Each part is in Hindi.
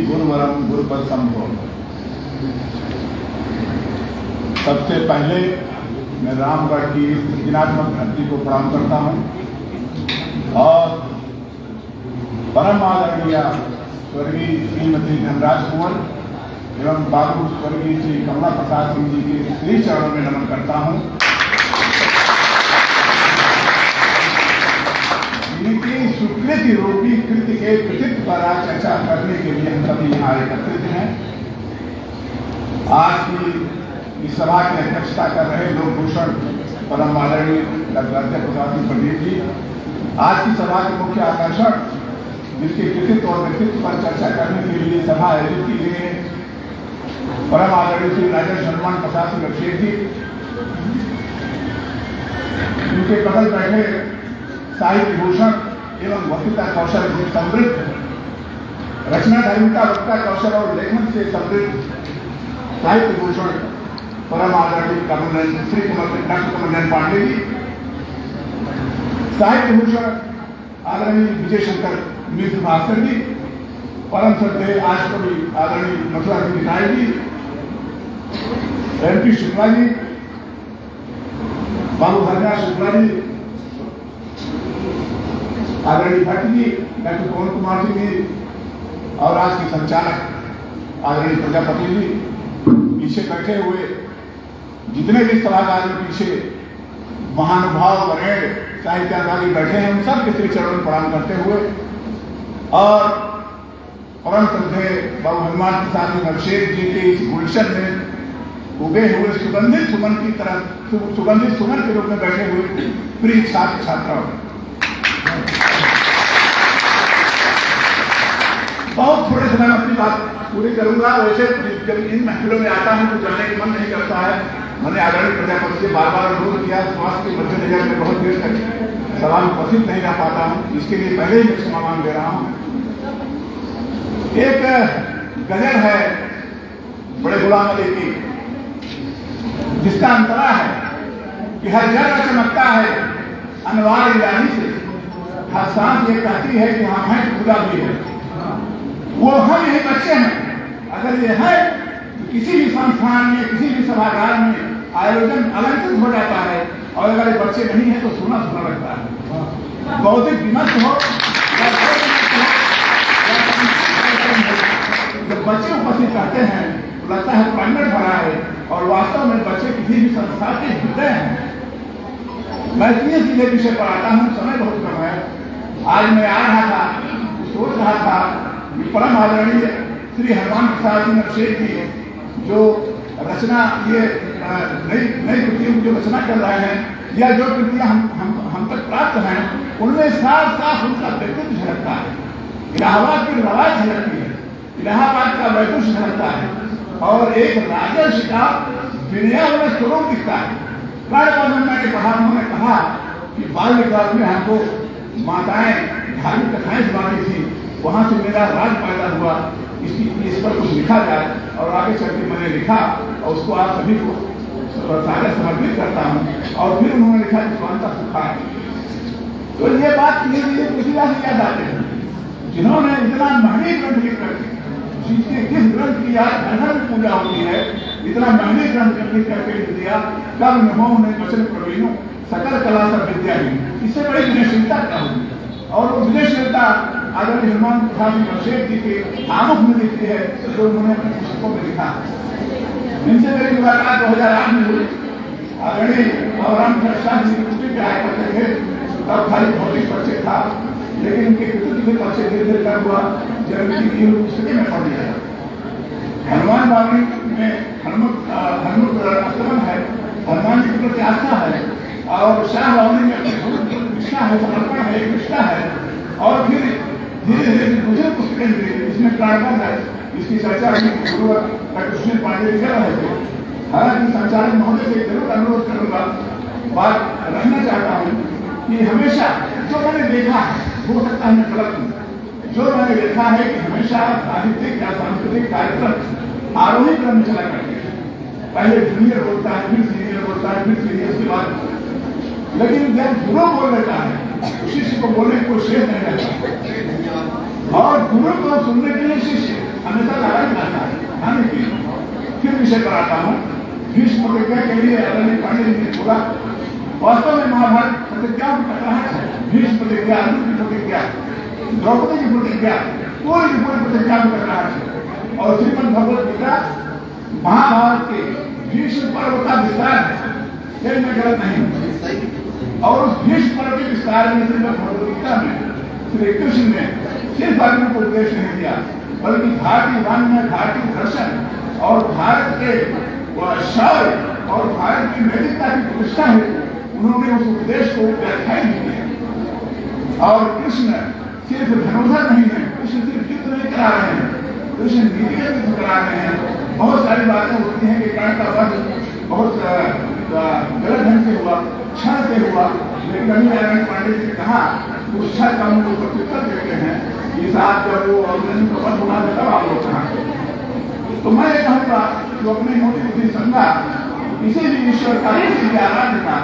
गुरुवरम गुरुपद संभव। सबसे पहले मैं रामगढ़ की सृजनात्मक धरती को प्रणाम करता हूँ और परम आदरणीय स्वर्गीय श्रीमती धनराज कुंवर एवं बाबू स्वर्गीय श्री कमला प्रसाद सिंह जी के श्री चरणों में नमन करता हूँ। इनकी स्वीकृति रूपी कृति के कृतित्व पर आज चर्चा करने के लिए हम सभी यहाँ एकत्रित हैं। आज की इस सभा की अध्यक्षता कर रहे लोकभूषण परम आदरणीय डॉक्टर प्रसाद सिंह पंडित जी, आज की सभा के मुख्य आकर्षण जिसके कृतित्व और व्यक्तित्व पर चर्चा करने के लिए सभा आयोजित की गई है, परम आदरणीय श्री राजन सम्मान प्रसाद सिंह अभिषेक जी, उनके बगल बैठे साहित्य भूषण एवं वक्तृता कौशल से समृद्ध, रचना धार्मिका वक्ता कौशल और लेखन से समृद्ध साहित्य भूषण परम आदरणीय श्री डॉक्टर कमल पांडे जी, साहित्य भूषण आदरणीय विजय शंकर मिश्र भास्कर जी, परम श्रद्धेय आज कवि आदरणीय मथुरा राय जी, MP शुक्ला जी, बाबू हरदास शुक्ला जी, आदरणीय भट्ट जी, डॉक्टर पवन कुमार जी और आज के संचालक आदरणीय प्रजापति जी, पीछे बैठे हुए जितने भी सभागार में पीछे महानुभाव वरेण्य साहित्याचार्य बैठे हैं, उन सब के श्री चरणों में प्रणाम करते हुए और परम श्रद्धेय बाबू हनुमान प्रसाद सिंह अभिषेक जी के इस गुलशन में उगे हुए सुगंधित सुमन की तरह सुगंधित सुमन के रूप में बैठे हुए प्रिय छात्र छात्राओं, बहुत थोड़े समय में अपनी बात पूरी करूंगा। वैसे जब इन महफिलों में आता हूं तो जाने का मन नहीं करता है। मैंने आदरणीय प्रजापति से बार बार अनुरोध किया, स्वास्थ्य के मद्देनजर में बहुत देर तक सभा में उपस्थित नहीं रह पाता हूं, इसके लिए पहले ही मैं क्षमा मांग दे रहा हूं। एक गजल है बड़े गुलाम अली की, जिसका अंतरा है कि हर जगह चमकता है अनवार इलाही से, हर सांस ये कहती है कि हम हैं खुदा भी है, वो हम यही बच्चे हैं। अगर ये है तो किसी भी संस्थान में किसी भी सभागार में आयोजन अलंकृत हो जाता है, और अगर ये बच्चे नहीं है तो सुना सुना लगता है। बौद्धिक विमर्श हो, जब बच्चे उपस्थित रहते हैं तो लगता है प्राइवेट भरा है, और वास्तव में बच्चे किसी भी संस्था के हृदय हैं। मैं इसलिए सीधे विषय पर आता हूँ, समय बहुत कम है। आज मैं आ रहा था, सोच रहा था कि परम आदरणीय श्री हनुमान प्रसाद सिंह अभिषेक जी जो रचना ये नई कृतियों की जो रचना कर रहे हैं, या जो कृतियां हम तक प्राप्त हैं, उनमें साफ साफ उनका व्यक्तित्व झलकता है। इलाहाबाद की रवायत झलकती है, इलाहाबाद का वैकुंठ झलकता है, और एक राजर्षि का विनयावल स्वरूप दिखता है। कार्यक्रम के पढ़ा उन्होंने कहा कि बाल्यकाल में हमको माताएं धार्मिक कथाएं सुनाती थी, वहां से मेरा राज पैदा हुआ, इस पर कुछ लिखा जाए। और आगे चल के मैंने लिखा और उसको आप सभी को सारे समर्पित करता हूँ। और फिर उन्होंने लिखा कि स्वांता सुखा है। तो ये बात धीरे धीरे पृथ्वीराज से याद आते हैं, जिन्होंने इतना महंगे ग्रंथ लिख करके, जिसके किस ग्रंथ की आज घर में पूजा होती है, इतना महंगे ग्रंथ लिख करके लिख दिया, कब नमो ने वचन प्रवीणों सकल कला सब विद्या ही। इससे बड़ी विनयशीलता क्या होगी? और वो विनयशीलता आदरणीय हनुमान प्रसाद सिंह अभिषेक जी के आमुख में दिखती है, जो उन्होंने अपने पुस्तकों में लिखा। इनसे मेरी मुलाकात 2008 में हुई। आदरणीय और रामकृष्ण जी की कुटी पे आए करते थे, तब खाली भौतिक परिचय था, लेकिन उनके कृतित्व के परिचय धीरे धीरे कर हुआ जब उनकी पुस्तकें में पढ़ लिया। हनुमान बावली में हनुमत अस्तमन है, हनुमान जी के प्रति आस्था है, और शाह बावली में निष्ठा है, समर्पण है, एक निष्ठा है। और फिर धीरे धीरे दूसरे पुस्तकें मिली, इसमें प्राणबंध है, इसकी चर्चा गुरु डॉक्टर सुनील पांडे जी कर रहे थे। हालांकि संचालक महोदय से जरूर अनुरोध करूंगा, बात रखना चाहता हूँ कि हमेशा जो मैंने देखा है, हो सकता है मैं गलत हूँ, जो मैंने देखा है कि हमेशा साहित्यिक या सांस्कृतिक कार्यक्रम आरोही क्रम में चला करते हैं। पहले जूनियर बोलता है, फिर सीनियर बोलता है, फिर सीनियर के बाद, लेकिन जब गुरु बोल लेता है तो शिष्य को बोलने को शेष नहीं रहता, और गुरु को सुनने के लिए शिष्य फिर विषय पर आता हूँ। भीष्म प्रतिज्ञा के लिए आदरणीय पांडे जी ने बोला, वास्तव में महाभारत प्रतिज्ञा की कथानक है। भीष्म प्रतिज्ञा, अर्जुन की प्रतिज्ञा, द्रौपदी की प्रतिज्ञा, कोई भी कोई प्रतिज्ञा भी कर रहा है। और श्रीमद् भगवत गीता महाभारत के भीष्म पर्व का विस्तार है, फिर मैं गलत नहीं हूँ। और उस भीष्म पर्व के विस्तार में श्रीमद् भगवत गीता में श्री कृष्ण ने सिर्फ अर्जुन को उपदेश नहीं दिया, बल्कि भारतीय वाण्य, भारतीय दर्शन और भारत के शौर्य और भारत की नैतिकता की प्रतिष्ठा है, उन्होंने उस उपदेश को व्याख्यान किया। और कृष्ण सिर्फ धनुर्धर नहीं है, कृष्ण सिर्फ युद्ध नहीं करा रहे हैं, कृष्ण नीतिगत युद्ध करा रहे हैं। बहुत सारी बातें होती हैं कि कर्ण का वध बहुत गलत ढंग से हुआ, क्षण से हुआ, लेकिन अभी नारायण पांडे जी ने कहा उस क्षण का उनको प्रत्युत्तर देते हैं कि साहब जब वो अर्जुन को वध होना था तब आप लोग कहाँ। तो मैं ये कहूँगा जो अपनी मोटी बुद्धि समझा, किसी भी ईश्वर का, किसी भी आराध्य का,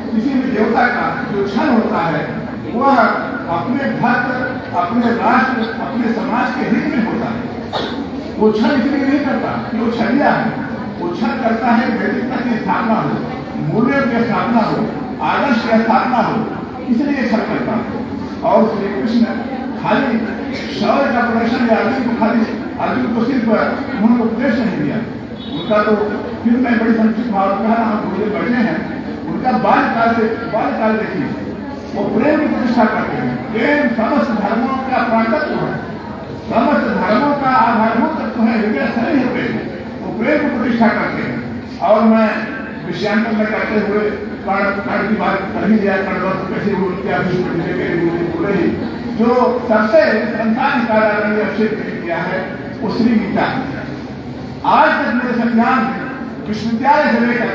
किसी भी देवता का जो क्षण होता है वह अपने भक्त, अपने राष्ट्र, अपने समाज के हित में होता है। वो क्षण इसलिए नहीं करता कि वो छलिया है, वो क्षण करता है नैतिकता की स्थापना हो, मूल्यों की स्थापना हो, आदर्श की स्थापना हो, इसलिए क्षण करता है। और श्री कृष्ण खाली शौर्य का प्रदर्शन या अर्जुन को सिर्फ उन्होंने उपदेश नहीं दिया, उनका तो फिर मैं बड़ी संक्षिप्त भाव कह रहा हूँ, मुझे बैठे हैं, उनका बाल्यकाल देखिए, वो प्रेम की प्रतिष्ठा करते हैं। प्रेम समस्त धर्मों का प्राणतत्व है, समस्त धर्मों का आधारभूत तत्व है, हृदय सही है प्रेम, वो प्रेम की प्रतिष्ठा करते हैं। और मैं विषयांतर में करते हुए कर्ण की बात कर ही दिया, कर्ण कैसे बोले ही, जो सबसे संस्थान कार्यालय ने अक्षेप किया है वो श्री गीता। आज तक मेरे संज्ञान विश्वविद्यालय से लेकर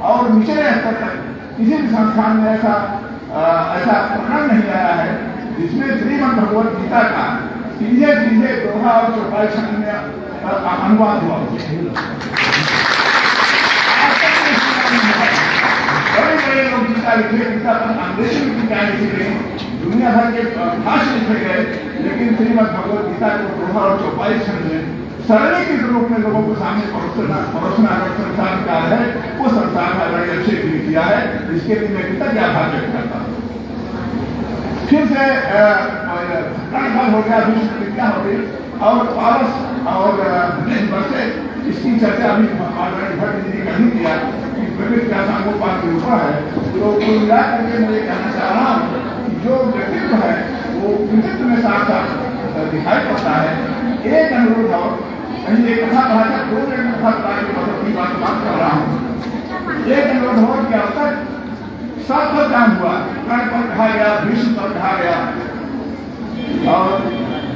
और निचले स्तर तक किसी भी संस्थान में ऐसा प्रकरण नहीं आया है जिसमें श्रीमद् भगवत गीता का सीधे दोहा और चौपाई छंद में अनुवाद हुआ। बड़े लोग गीता लिखे, गीता पर अंग्रेजी में टीका लिखे, दुनिया भर के भाष्य लिखे गए, लेकिन श्रीमद् भगवत गीता को दोहा और चौपाई छंद में सरलीकृत रूप में लोगों को सामने परोसना अगर संस्थान का है, वो संस्थान का बड़े अच्छे किया है, जिसके लिए मैं कृतज्ञ आभार व्यक्त करता हूँ। फिर से कर्ण हो गया, भीष्म प्रतिज्ञा हो गई, और पारस और वर्षे इसकी चर्चा अभी भट्ट जी ने नहीं किया कि प्रकृति का सांगोपान के ऊपर है। तो कुल मिला करके मैं ये कहना चाह रहा हूँ कि जो व्यक्तित्व है वो व्यक्तित्व में साथ साथ दिखाई पड़ता है। एक अनुरोध और कहीं एक कथा कहा था, 2 मिनट में बात कर रहा हूँ। एक अनुरोध हो कि अब तक सब पर काम हुआ, कर्ण पर कहा गया, भीष्म पर कहा गया और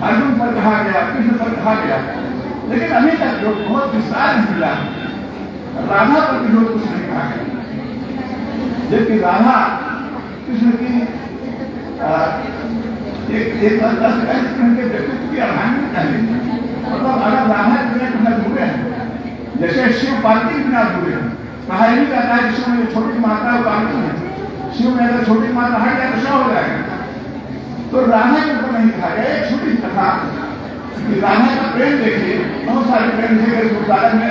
अर्जुन पर कहा गया, कृष्ण पर कहा गया, लेकिन अभी तक जो बहुत विस्तार नहीं मिला, राधा पर भी जो कुछ नहीं कहा गया। जबकि राधा कृष्ण की एक के व्यक्तित्व की अर्धांगिनी चाहिए। मतलब अगर राधा के बिना जुड़े हैं, जैसे शिव पार्वती के बिना जुड़े हैं, कहा यही कहता है कि शिव में छोटी माता और पार्वती है, शिव में अगर छोटी माता हट जाए तो शव हो जाएगा। तो राधा के ऊपर नहीं कहा गया। एक छोटी कथा कि राधा का प्रेम देखिए, बहुत सारे प्रेम थे गुरुद्वारा में।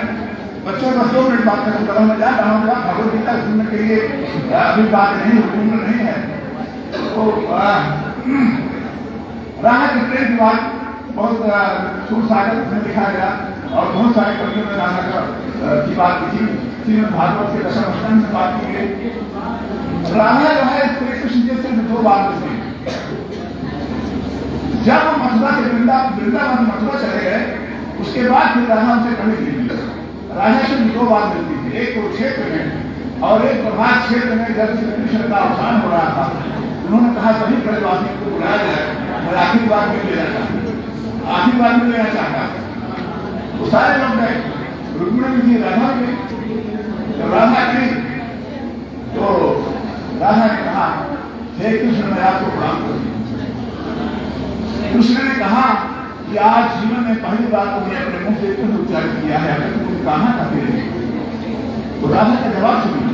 बच्चों का 2 मिनट बात खत्म करूँ, मैं जा रहा हूँ भगवत गीता सुनने के लिए, अभी बात नहीं हुक्म नहीं है। तो राधा के प्रेम की बात बहुत सूरसागर में लिखा गया और बहुत सारे कवियों में राधा की बात की थी। श्रीमद् भागवत के दशम स्कंध से बात की गई। राधा जो है श्री कृष्ण जी से 2 बार मिलती। जब हम मथुरा से वृंदावन मथुरा चले गए, उसके बाद फिर राधा उनसे कभी नहीं मिली। राधा से 2 बार मिलती थी, एक कुरुक्षेत्र में और एक प्रभात क्षेत्र में जब श्री कृष्ण का अवसान हो रहा था। उन्होंने कहा सभी ब्रजवासियों को बुलाया जाए, मैं आशीर्वाद में लेना चाहता, आशीर्वाद में लेना चाहता। तो सारे लोग गए, रुक्मिणी जी राधा गई। जब राधा गई तो राधा ने कहा, हे कृष्ण मैं आपको प्रणाम करती हूँ। कृष्ण ने कहा कि आज जीवन में पहली बार तुमने अपने मुंह से कुछ उच्चारण किया है, अगर तुम कहाँ का फिर। तो राधा का जवाब सुनिए।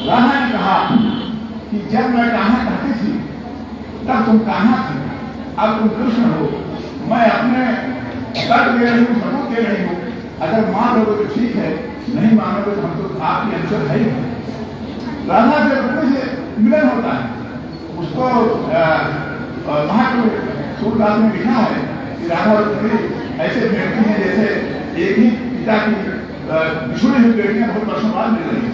राधा ने कहा कि जब मैं कहाँ कहती थी तब तुम कहाँ थे, अब तुम कृष्ण हो। मैं अपने तर्क दे रही हूँ, सबूत दे रही हूँ अगर मान लोगे तो ठीक है, नहीं मानोगे तो हम तो आपके अंशर है ही। राधा से रुक्मिणी से मिलन होता है, उसको महाकवि सूरदास ने लिखा है कि राधा और रुक्मिणी ऐसे भेंटती हैं जैसे एक ही पिता की बिछुड़ी हुई बेटियां बहुत वर्षों बाद मिल रही हैं।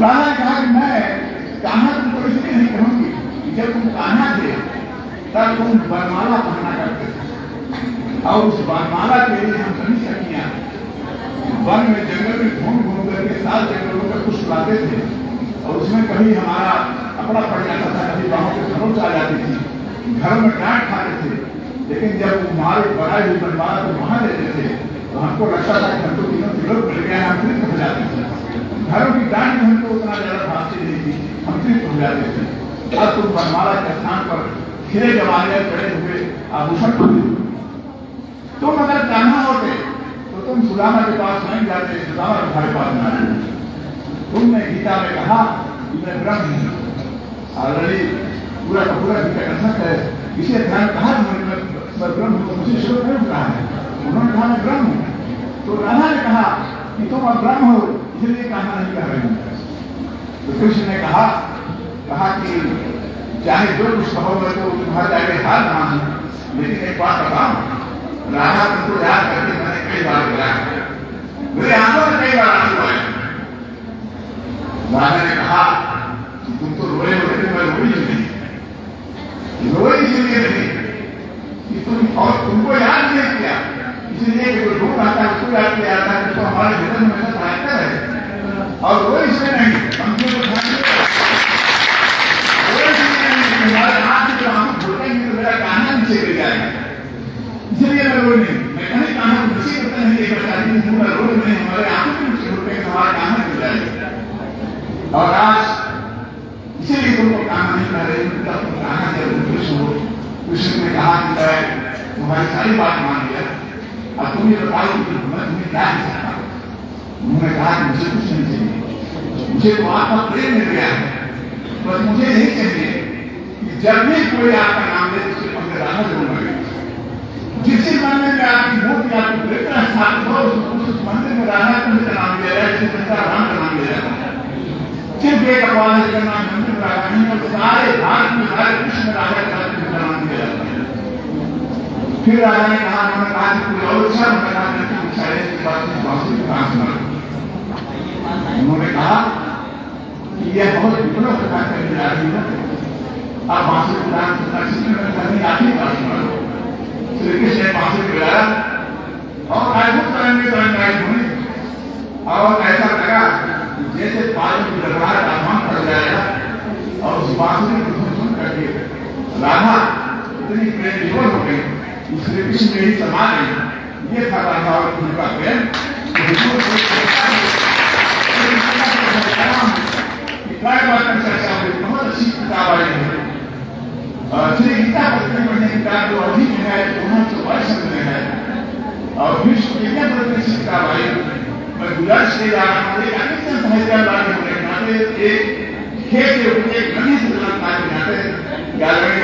राधा ने कहा कि मैं कान्हा तुमको इसलिए नहीं कहूंगी, जब तुम कान्हा थे तब तुम वरमाला पहना करते थे, और उस वरमाला के लिए हम सभी सखियां वन में जंगल में घूम घूम करके 7 जंगलों में कुछ लाते थे, और उसमें कभी हमारा कपड़ा पड़ जाता था, कभी बाहों के खरोच आ जाती थी, घर में डांट खाते थे। लेकिन जब हमारे बनाई हुई वरमाला को वहां लेते थे तो हमको लगता था कि हमको तीनों किलो मिल गया, हम तृप्त हो जाते थे। घरों की डांट में हमको उतना ज्यादा भावती नहीं थी, हम तृप्त हो जाते थे। अब तुम वरमाला के स्थान पर खिले जवाने चढ़े हुए आभूषण पाते, तुम अगर कान्हा होते तो तुम सुदामा के पास नहीं जाते, सुदामा तुम्हारे पास न आते। तुमने गीता में कहा कि मैं ब्रह्म हूं, ऑलरेडी पूरा का पूरा गीता कंसेप्ट है, इसे ध्यान कहा मैं ब्रह्म हूं, तो मुझे शुरू नहीं कहा है, उन्होंने कहा मैं ब्रह्म हूं। तो राधा ने कहा कि तुम अब ब्रह्म हो, इसलिए कहना नहीं कह रहे हैं। तो कृष्ण ने कहा कि चाहे जो कुछ कहो मैं तो तुम्हारे आगे हार रहा हूं, लेकिन एक बात बताओ, राधा तुमको याद करके मैंने कई बार बोला, मेरे आंखों में कई बार आंसू आए। राधा ने कहा कि तुम तो रोए हो, लेकिन मैं रोई नहीं, रोई इसलिए नहीं कि तुमको याद नहीं किया, इसलिए कि कोई दुख आता है उसको याद किया जाता है, तो हमारे जीवन में हमेशा सहायता है। और रोई इसलिए नहीं, हमको तो हमारे हाथ में जो हम घुटेंगे तो मेरा कान्हा नीचे गिर जाएगा, इसलिए मैं रोई नहीं। मैं कहीं कान्हा को नीचे करता नहीं देखा चाहती, मैं रोई नहीं, हमारे आंखों के नीचे घुटेंगे तो हमारा कान्हा गिर जाएगा। और आज इसीलिए तुमको कान्हा नहीं कह रहे, तुम कान्हा जब कृष्ण हो। कृष्ण ने कहा कि मैं तुम्हारी सारी बात मान लिया, अब तुम ये बताओ कि मैं तुम्हें क्या दे सकता हूं। उन्होंने कहा कि मुझे कुछ नहीं चाहिए, मुझे तो आपका प्रेम मिल गया है, बस मुझे यही चाहिए कि जब भी कोई आपका नाम ले उसके पहले राधा जरूर लगे। जिस मंदिर में आपकी मूर्ति आपको देखना स्थापित हो, उस मंदिर में राधा कृष्ण का नाम लिया जाए, जिस राम का नाम लिया जाता है। सिर्फ एक अपवाद का नाम मंदिर में राधा नहीं, और सारे भारत में सारे कृष्ण में राधा कृष्ण का नाम लिया जाता है। फिर राजा ने कहा, उन्होंने कहा कि कोई और इच्छा बांसुरी का सुना। उन्होंने कहा कि यह बहुत विपरीत प्रकार करने जा रही है, अब बांसुरी का आखिरी बात सुना। श्री कृष्ण ने बांसुरी बजाया और अद्भुत तरंगाई हुई, और ऐसा लगा जैसे पानी की लहराहट आसमान पर जाएगा। और उस बांसुरी को सुन करके राधा इतनी प्रेम विभोर हो गई, श्री कृष्ण में ही समा गई। ये था राधा और कृष्ण का प्रेम। चर्चा हुई, बहुत अच्छी किताब आई है, श्री गीता पढ़ने की किताब जो अभी में है, 222 में है, और फिर विज्ञान पढ़ने की किताब आई। मैं गुजरात से जा रहा हूँ, एक अन्य साहित्यकार होने के नाते, एक खेत से उठे गणेश के नाते 11वीं